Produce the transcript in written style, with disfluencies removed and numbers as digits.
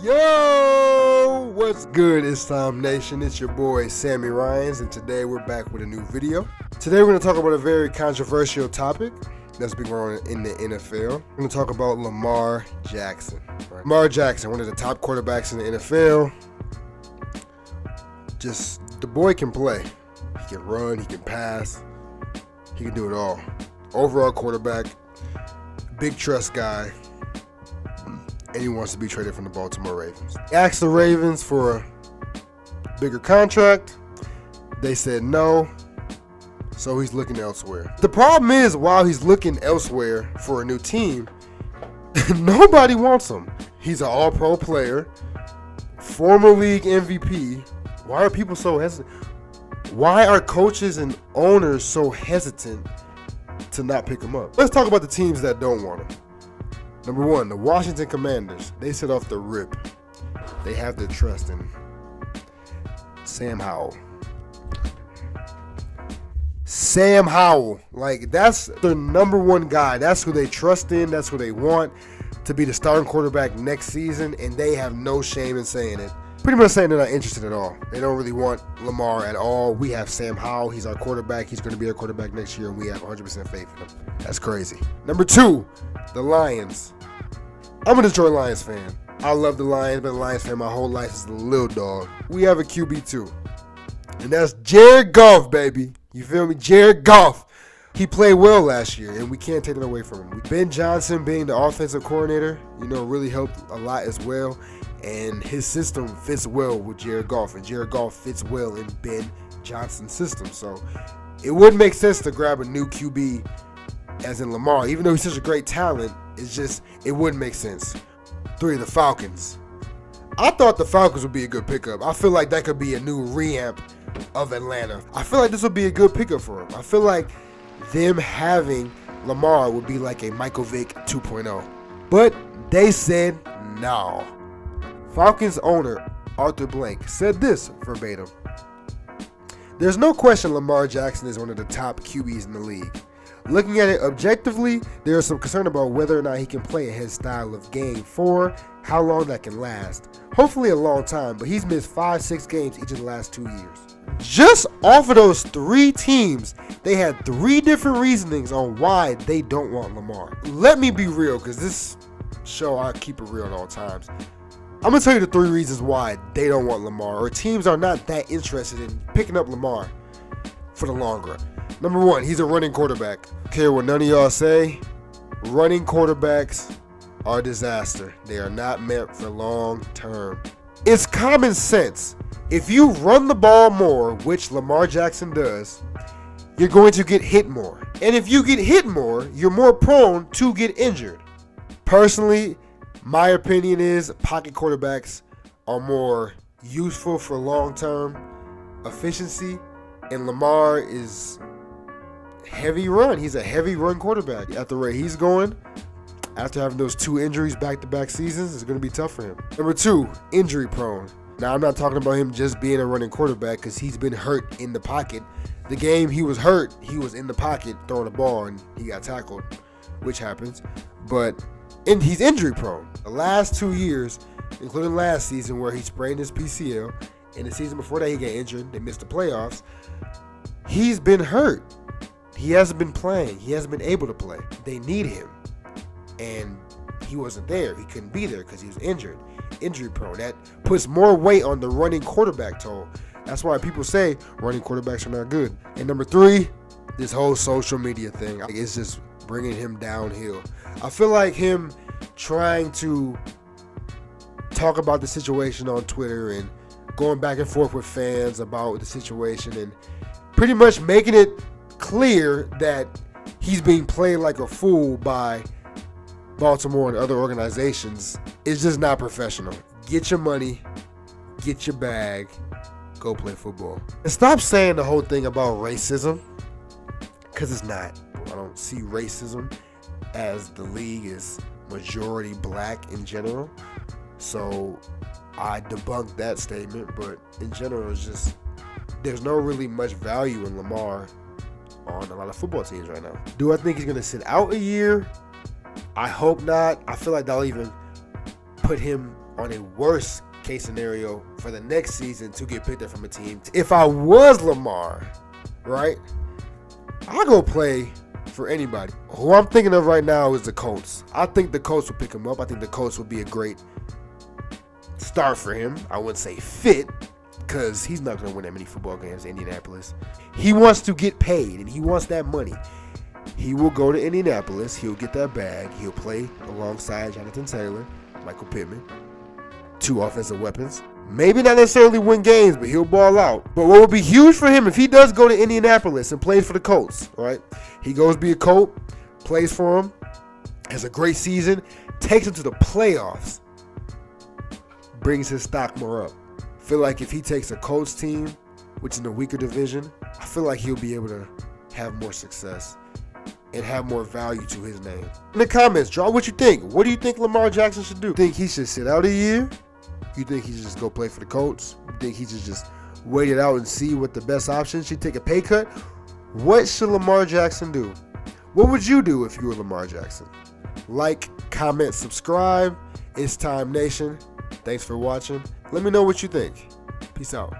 Yo, what's good, Islam Nation? It's your boy Sammy Ryans, and today we're back with a new video. Today we're going to talk about a very controversial topic that's been going on in the NFL. We're going to talk about Lamar Jackson. Right? Lamar Jackson, one of the top quarterbacks in the NFL. Just, the boy can play. He can run, he can pass, he can do it all. Overall quarterback, big trust guy. And he wants to be traded from the Baltimore Ravens. He asked the Ravens for a bigger contract. They said no, so he's looking elsewhere. The problem is, while he's looking elsewhere for a new team, nobody wants him. He's an all-pro player, former league MVP. Why are people so hesitant? Why are coaches and owners so hesitant to not pick him up? Let's talk about the teams that don't want him. Number one, the Washington Commanders. They set off the rip. They have their trust in Sam Howell. Sam Howell. Like, that's their number one guy. That's who they trust in. That's who they want to be the starting quarterback next season, and they have no shame in saying it. Pretty much saying they're not interested at all. They don't really want Lamar at all. We have Sam Howell. He's our quarterback. He's going to be our quarterback next year, and we have 100% faith in him. That's crazy. Number two, the Lions. I'm a Detroit Lions fan. I love the Lions. Been a Lions fan my whole life as a little dog. We have a QB too, and that's Jared Goff, baby. You feel me? Jared Goff. He played well last year, and we can't take it away from him. Ben Johnson being the offensive coordinator, really helped a lot as well. And his system fits well with Jared Goff, and Jared Goff fits well in Ben Johnson's system. So it would make sense to grab a new QB as in Lamar. Even though he's such a great talent, it wouldn't make sense. 3, the Falcons. I thought the Falcons would be a good pickup. I feel like that could be a new reamp of Atlanta. I feel like this would be a good pickup for him. I feel like them having Lamar would be like a Michael Vick 2.0. But they said no. Falcons owner Arthur Blank said this verbatim: "There's no question Lamar Jackson is one of the top QBs in the league. Looking at it objectively, there is some concern about whether or not he can play his style of game for how long that can last. Hopefully a long time, but he's missed 5-6 games each of the last 2 years." Just off of those 3 teams, they had 3 different reasonings on why they don't want Lamar. Let me be real, because this show, I keep it real at all times. I'm going to tell you the 3 reasons why they don't want Lamar, or teams are not that interested in picking up Lamar for the long run. Number 1, he's a running quarterback. Care what none of y'all say, running quarterbacks are a disaster. They are not meant for long term. It's common sense. If you run the ball more, which Lamar Jackson does, you're going to get hit more. And if you get hit more, you're more prone to get injured. Personally, my opinion is pocket quarterbacks are more useful for long-term efficiency, and Lamar is heavy run. He's a heavy run quarterback. At the rate he's going, after having those 2 injuries back-to-back seasons, it's going to be tough for him. Number 2, injury prone. Now, I'm not talking about him just being a running quarterback, because he's been hurt in the pocket. The game he was hurt, he was in the pocket throwing the ball, and he got tackled, which happens. But he's injury prone. The last 2 years, including last season where he sprained his PCL, and the season before that he got injured, they missed the playoffs, he's been hurt. He hasn't been playing. He hasn't been able to play. They need him, and he wasn't there. He couldn't be there because he was injured. Injury prone. That puts more weight on the running quarterback toll. That's why people say running quarterbacks are not good. And number 3, this whole social media thing. It's just bringing him downhill. I feel like him trying to talk about the situation on Twitter and going back and forth with fans about the situation and pretty much making it clear that he's being played like a fool by Baltimore and other organizations is just not professional. Get your money, get your bag, go play football. And stop saying the whole thing about racism, because it's not. I don't see racism as the league is majority black in general. So I debunked that statement, but in general, it's just there's no really much value in Lamar on a lot of football teams right now. Do I think he's going to sit out a year? I hope not. I feel like that'll even put him on a worst case scenario for the next season to get picked up from a team. If I was Lamar, right, I'll go play for anybody. Who I'm thinking of right now is the Colts. I think the Colts will pick him up. I think the Colts would be a great start for him. I wouldn't say fit, because he's not going to win that many football games in Indianapolis. He wants to get paid, and he wants that money. He will go to Indianapolis. He'll get that bag. He'll play alongside Jonathan Taylor, Michael Pittman, 2 offensive weapons. Maybe not necessarily win games, but he'll ball out. But what would be huge for him if he does go to Indianapolis and plays for the Colts, right? He goes be a Colt, plays for him, has a great season, takes him to the playoffs, brings his stock more up. I feel like if he takes a Colts team, which is in a weaker division, I feel like he'll be able to have more success and have more value to his name. In the comments, draw what you think. What do you think Lamar Jackson should do? Think he should sit out a year? You think he should just go play for the Colts? You think he should just wait it out and see what the best option? Should he take a pay cut? What should Lamar Jackson do? What would you do if you were Lamar Jackson? Like, comment, subscribe. It's Time Nation. Thanks for watching. Let me know what you think. Peace out.